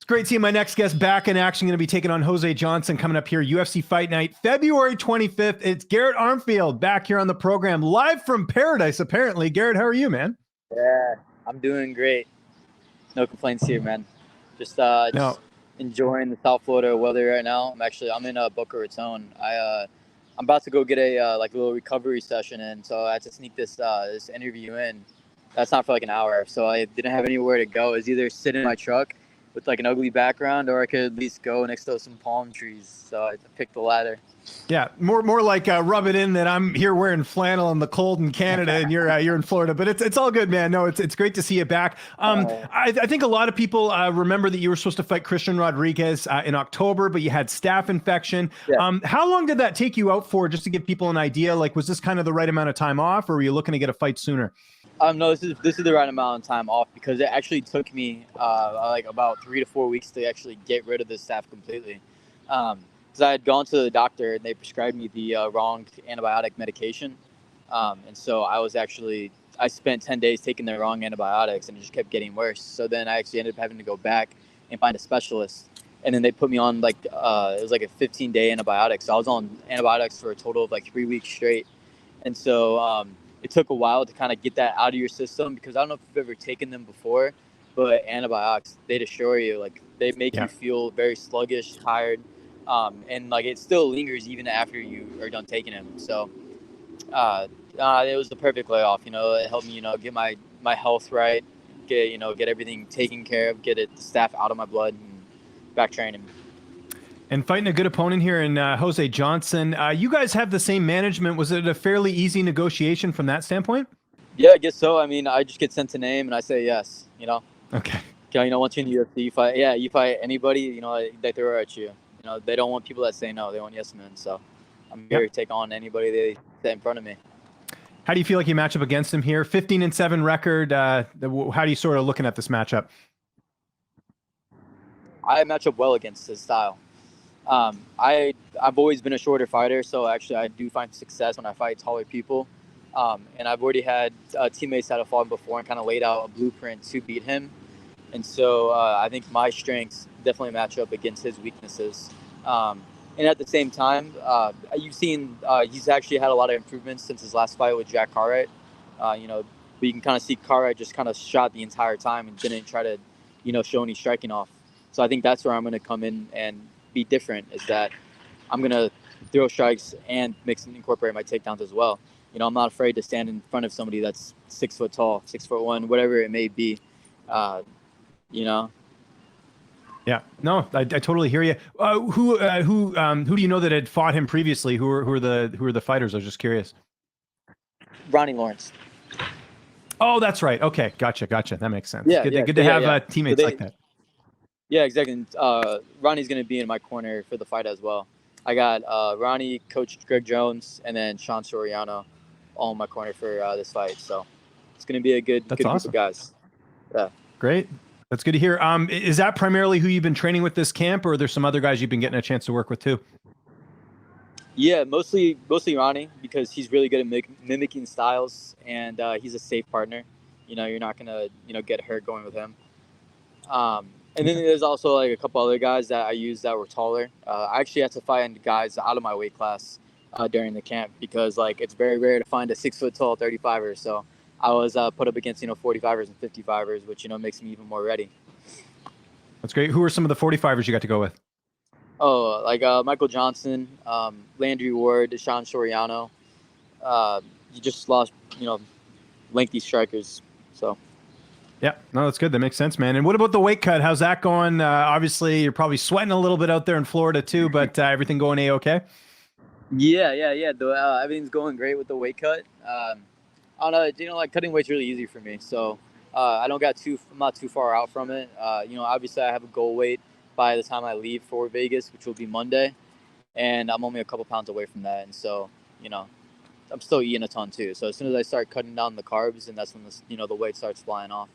It's great seeing my next guest back in action. Going to be taking on Jose Johnson coming up here, UFC Fight Night, February 25th. It's Garrett Armfield back here on the program, live from paradise, apparently. Garrett, how are you, man? Yeah, I'm doing great. No complaints here, man. Just enjoying the South Florida weather right now. I'm in Boca Raton. I'm about to go get a little recovery session in, so I had to sneak this interview in. That's not for like an hour, so I didn't have anywhere to go. It's either sit in my truck with like an ugly background, or I could at least go next to some palm trees. So I picked the latter. Yeah, more like rub it in that I'm here wearing flannel in the cold in Canada and you're in Florida, but it's all good, man. No, it's great to see you back. I think a lot of people remember that you were supposed to fight Christian Rodriguez in October, but you had staph infection. Yeah. How long did that take you out for, just to give people an idea? Like, was this kind of the right amount of time off, or were you looking to get a fight sooner? No, this is the right amount of time off, because it actually took me like about 3 to 4 weeks to actually get rid of the staph completely. Because I had gone to the doctor and they prescribed me the wrong antibiotic medication, and so I spent 10 days taking the wrong antibiotics, and it just kept getting worse. So then I actually ended up having to go back and find a specialist, and then they put me on it was like a 15-day antibiotic. So I was on antibiotics for a total of like 3 weeks straight, and so it took a while to kind of get that out of your system, because I don't know if you've ever taken them before, but antibiotics, they destroy you. Like, they make you feel very sluggish, tired, and like it still lingers even after you are done taking them. So it was the perfect layoff. It helped me, get my health right, get everything taken care of, get the staph out of my blood, and back training. And fighting a good opponent here in Jose Johnson. You guys have the same management. Was it a fairly easy negotiation from that standpoint? Yeah, I guess so. I mean, I just get sent a name and I say yes, Okay. Once you're in the UFC, you fight anybody, they throw at you. They don't want people that say no. They want yes men. So I'm here to take on anybody they set in front of me. How do you feel like you match up against him here? 15-7 record. How do you sort of looking at this matchup? I match up well against his style. I've always been a shorter fighter, so actually I do find success when I fight taller people. And I've already had teammates that have fought before and kind of laid out a blueprint to beat him. And so I think my strengths definitely match up against his weaknesses. And at the same time, you've seen he's actually had a lot of improvements since his last fight with Jack Cartwright. But you can kind of see Cartwright just kind of shot the entire time and didn't try to, show any striking off. So I think that's where I'm going to come in and be different, is that I'm going to throw strikes and mix and incorporate my takedowns as well. I'm not afraid to stand in front of somebody that's 6 foot tall, 6'1", whatever it may be. Yeah, no, I totally hear you. Who do you know that had fought him previously? Who are the fighters? I was just curious. Ronnie Lawrence. Oh, that's right. Okay, gotcha. That makes sense. Yeah, good to have teammates like that. Yeah, exactly. Ronnie's going to be in my corner for the fight as well. I got Ronnie, Coach Greg Jones, and then Sean Soriano all in my corner for this fight. So it's going to be a good awesome. Group of guys. Yeah. Great. That's good to hear. Is that primarily who you've been training with this camp, or are there some other guys you've been getting a chance to work with too? Yeah, mostly Ronnie, because he's really good at mimicking styles, and he's a safe partner. You're not going to get hurt going with him. And then there's also like a couple other guys that I used that were taller. I actually had to find guys out of my weight class during the camp, because like it's very rare to find a 6 foot tall 35er. So I was put up against 45ers and 55ers, which makes me even more ready. That's great. Who are some of the 45ers you got to go with? Oh, like Michael Johnson, Landry Ward, Sean Soriano. You just lost lengthy strikers. So. Yeah, no, that's good. That makes sense, man. And what about the weight cut? How's that going? Obviously, you're probably sweating a little bit out there in Florida too, but everything going A-okay? Yeah. Everything's going great with the weight cut. I don't know, like cutting weight's really easy for me. So I'm not too far out from it. Obviously I have a goal weight by the time I leave for Vegas, which will be Monday. And I'm only a couple pounds away from that. And so, I'm still eating a ton too. So as soon as I start cutting down the carbs, and that's when the weight starts flying off.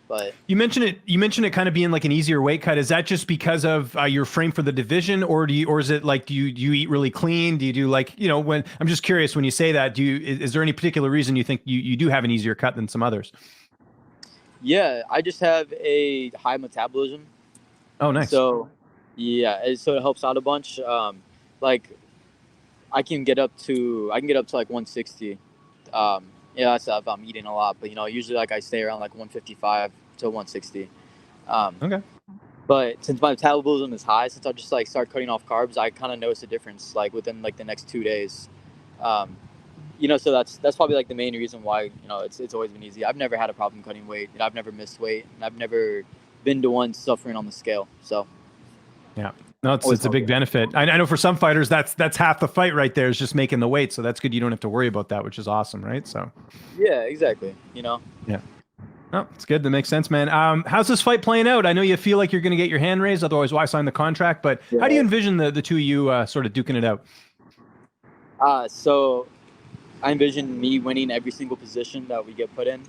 But you mentioned it kind of being like an easier weight cut. Is that just because of your frame for the division, or is it like, do you eat really clean? Do you do when, I'm just curious, when you say that, is there any particular reason you think you do have an easier cut than some others? Yeah, I just have a high metabolism. Oh, nice. So yeah, so it helps out a bunch. Like I can get up to like 160. Yeah, that's if I'm eating a lot, but usually like I stay around like 155 to 160. Um, Okay. but since my metabolism is high, since I just like start cutting off carbs, I kind of notice a difference like within like the next 2 days. Um, so that's probably like the main reason why it's always been easy. I've never had a problem cutting weight, and I've never missed weight, and I've never been to one suffering on the scale. So Yeah. No, it's always a big healthy. benefit. I know for some fighters that's half the fight right there is just making the weight. So that's good. You don't have to worry about that, which is awesome, right? So Yeah, exactly. yeah. No, it's good. That makes sense, man. How's this fight playing out? I know you feel like you're going to get your hand raised, otherwise why sign the contract? But how do you Yeah. envision the two of you sort of duking it out? So I envision me winning every single position that we get put in,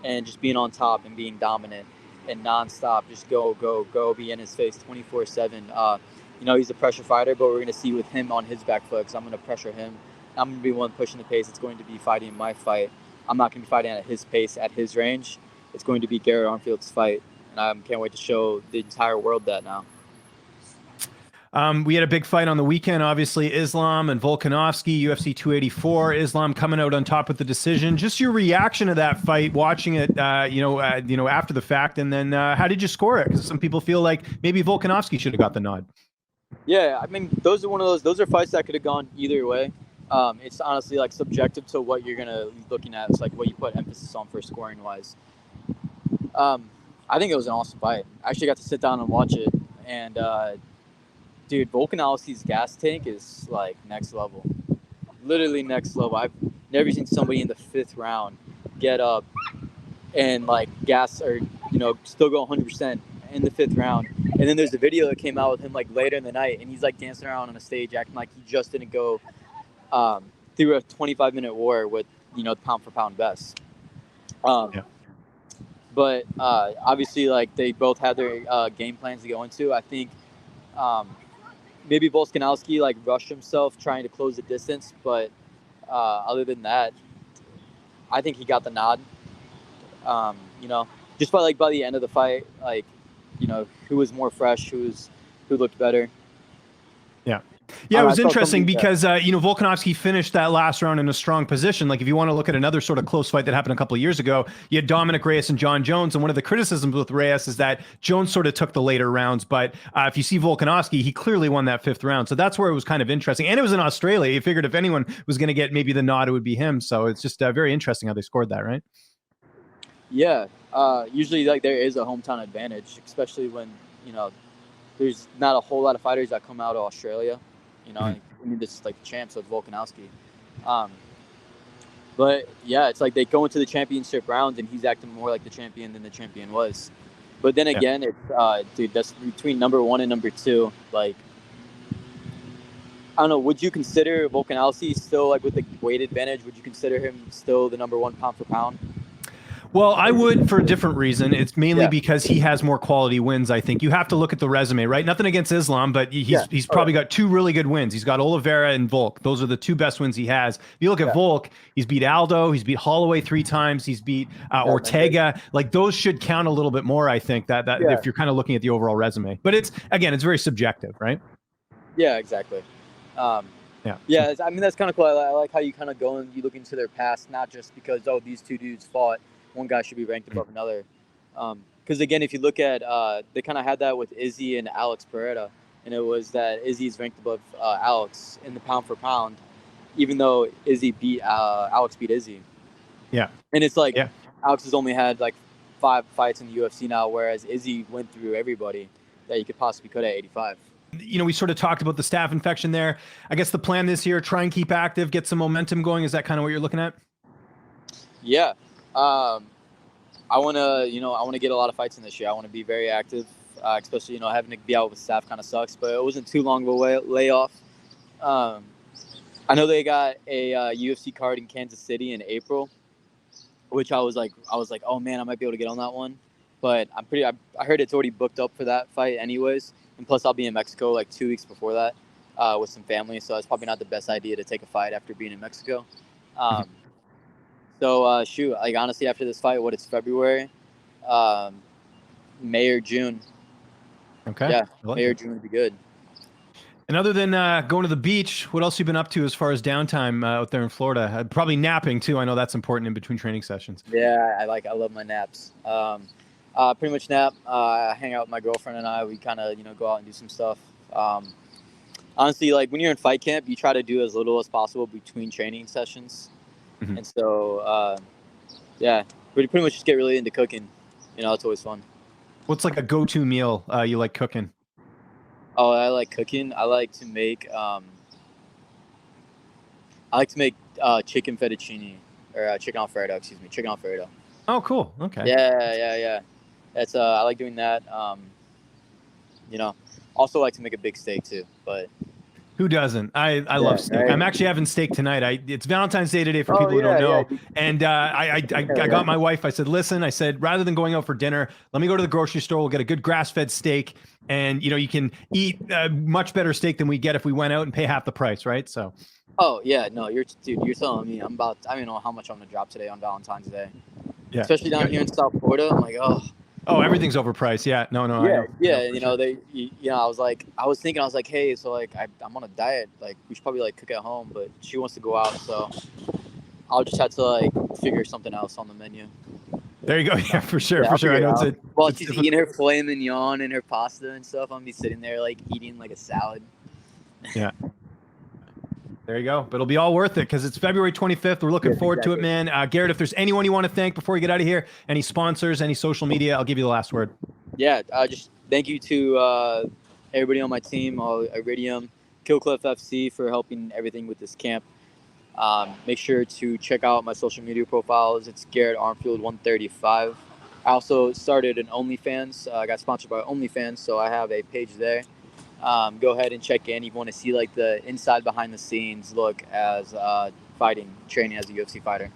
and just being on top and being dominant and nonstop, just go, be in his face 24/7. He's a pressure fighter, but we're gonna see with him on his back foot, because I'm gonna pressure him. I'm gonna be one pushing the pace. It's going to be fighting my fight. I'm not gonna be fighting at his pace, at his range. It's going to be Garrett Armfield's fight, and I can't wait to show the entire world that now. We had a big fight on the weekend, obviously Islam and Volkanovski, UFC 284. Islam coming out on top with the decision. Just your reaction to that fight, watching it, after the fact, and then how did you score it? Because some people feel like maybe Volkanovski should have got the nod. Yeah, I mean, those are fights that could have gone either way. It's honestly like subjective to what you're gonna be looking at. It's like what you put emphasis on for scoring wise. I think it was an awesome fight. I actually got to sit down and watch it, and dude, Volkanovski's gas tank is like next level, literally next level. I've never seen somebody in the 5th round get up and like gas or still go 100% in the 5th round. And then there's a video that came out with him like later in the night, and he's like dancing around on a stage acting like he just didn't go through a 25-minute war with the pound for pound best. Yeah. But obviously, like they both had their game plans to go into. I think maybe Volkanovski like rushed himself trying to close the distance, but other than that, I think he got the nod. Just by the end of the fight, like who was more fresh, who looked better. Yeah. Yeah, it was interesting somebody because, Volkanovski finished that last round in a strong position. Like, if you want to look at another sort of close fight that happened a couple of years ago, you had Dominic Reyes and John Jones. And one of the criticisms with Reyes is that Jones sort of took the later rounds. But if you see Volkanovski, he clearly won that 5th round. So that's where it was kind of interesting. And it was in Australia. You figured if anyone was going to get maybe the nod, it would be him. So it's just very interesting how they scored that, right? Yeah. Usually, like, there is a hometown advantage, especially when, there's not a whole lot of fighters that come out of Australia. I mean, this is like the champ, so it's Volkanovski. But yeah, it's like they go into the championship rounds, and he's acting more like the champion than the champion was. But then again, it's dude, that's between number 1 and number 2. Like, I don't know. Would you consider Volkanovski still, like, with the weight advantage? Would you consider him still the number 1 pound for pound? Well, I would for a different reason. It's mainly because he has more quality wins, I think. You have to look at the resume, right? Nothing against Islam, but he's probably got 2 really good wins. He's got Oliveira and Volk. Those are the 2 best wins he has. If you look at Volk, he's beat Aldo, he's beat Holloway 3 times, he's beat Ortega. Like, those should count a little bit more, I think, that if you're kind of looking at the overall resume. But it's very subjective, right? Yeah, exactly. I mean, that's kind of cool. I like how you kind of go and you look into their past, not just because, these 2 dudes fought. One guy should be ranked above another. Because, again, if you look at they kind of had that with Izzy and Alex Pereira, and it was that Izzy's ranked above Alex in the pound for pound, even though Alex beat Izzy. Yeah. And it's like Alex has only had like 5 fights in the UFC now, whereas Izzy went through everybody that you could possibly cut at 85. We sort of talked about the staph infection there. I guess the plan this year, try and keep active, get some momentum going. Is that kind of what you're looking at? Yeah. I want to get a lot of fights in this year. I want to be very active, especially, having to be out with staph kind of sucks, but it wasn't too long of a layoff. I know they got a UFC card in Kansas City in April, which I was like, oh man, I might be able to get on that one. But I heard it's already booked up for that fight anyways. And plus I'll be in Mexico like 2 weeks before that, with some family. So it's probably not the best idea to take a fight after being in Mexico. So like honestly, after this fight, it's February, May or June, Okay. Yeah, I like May or it. June would be good. And other than going to the beach, what else you been up to as far as downtime out there in Florida? Probably napping too. I know that's important in between training sessions. Yeah, I love my naps. Pretty much nap. Hang out with my girlfriend and I. We kind of go out and do some stuff. Honestly, like when you're in fight camp, you try to do as little as possible between training sessions, Mhm. and so yeah, pretty much just get really into cooking. It's always fun. What's like a go-to meal you like cooking? Oh, I like cooking. I like to make chicken fettuccine or chicken alfredo. Excuse me, chicken alfredo. Oh, cool. Okay. Yeah. That's I like doing that. Also like to make a big steak too. But Who doesn't? I love steak. right? I'm actually having steak tonight. It's Valentine's Day today for Oh people who don't yeah. know. And I Yeah. got my wife. I said, listen, I said, rather than going out for dinner, let me go to the grocery store. We'll get a good grass-fed steak, and you can eat much better steak than we get if we went out and pay half the price, right? So. Oh yeah, no, you're telling me I don't even know how much I'm gonna drop today on Valentine's Day. Yeah. Especially down here in South Florida. I'm like, oh. Oh, everything's overpriced. Yeah. No, I know. Yeah. I was thinking, hey, so like I'm on a diet. Like we should probably like cook at home, but she wants to go out, so I'll just have to like figure something else on the menu. There you go. Yeah, for sure. Yeah, For sure. I know while she's eating her filet mignon and her pasta and stuff, I'm gonna be sitting there like eating like a salad. Yeah. There you go. But it'll be all worth it because it's February 25th. We're looking forward to it, man. Garrett, if there's anyone you want to thank before we get out of here, any sponsors, any social media, I'll give you the last word. Yeah, just thank you to everybody on my team, Iridium, Killcliff FC for helping everything with this camp. Make sure to check out my social media profiles. It's Garrett Armfield 135. I also started an OnlyFans. I got sponsored by OnlyFans, so I have a page there. Go ahead and check in. You want to see like the inside behind the scenes look as training as a UFC fighter.